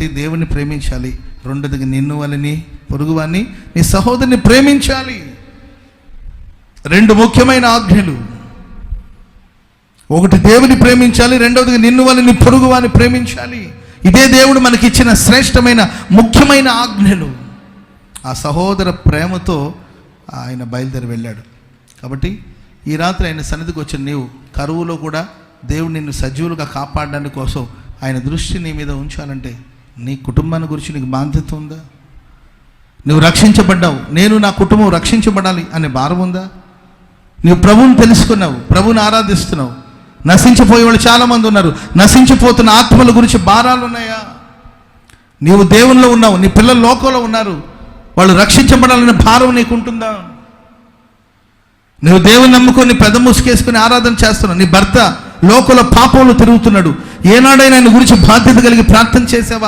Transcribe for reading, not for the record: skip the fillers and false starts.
దేవుని ప్రేమించాలి, రెండోదిగా నిన్ను వాళ్ళని పొరుగువాన్ని నీ సహోదరుని ప్రేమించాలి. రెండు ముఖ్యమైన ఆజ్ఞలు. ఒకటి దేవుని ప్రేమించాలి, రెండవదిగా నిన్ను వాళ్ళని పొరుగువాన్ని ప్రేమించాలి. ఇదే దేవుడు మనకిచ్చిన శ్రేష్టమైన ముఖ్యమైన ఆజ్ఞలు. ఆ సహోదర ప్రేమతో ఆయన బయలుదేరి వెళ్ళాడు. కాబట్టి ఈ రాత్రి ఆయన సన్నిధికి వచ్చిన నీవు కరువులో కూడా దేవుడు నిన్ను సజీవులుగా కాపాడడానికి కోసం ఆయన దృష్టి నీ మీద ఉంచాలంటే నీ కుటుంబాన్ని గురించి నీకు బాధ్యత ఉందా? నువ్వు రక్షించబడ్డావు, నేను నా కుటుంబం రక్షించబడాలి అనే భారం ఉందా? నువ్వు ప్రభువుని తెలుసుకున్నావు, ప్రభువుని ఆరాధిస్తున్నావు. నశించిపోయే వాళ్ళు చాలామంది ఉన్నారు. నశించిపోతున్న ఆత్మల గురించి భారాలు ఉన్నాయా? నీవు దేవునిలో ఉన్నావు, నీ పిల్లలు లోకంలో ఉన్నారు, వాళ్ళు రక్షించబడాలనే భారం నీకుంటుందా? నువ్వు దేవుని నమ్ముకొని పెద్ద ముసుకేసుకుని ఆరాధన చేస్తున్నావు, నీ భర్త లోకంలో పాపంలో తిరుగుతున్నాడు, ఏనాడైనా ఆయన గురించి బాధ్యత కలిగి ప్రార్థన చేసావా?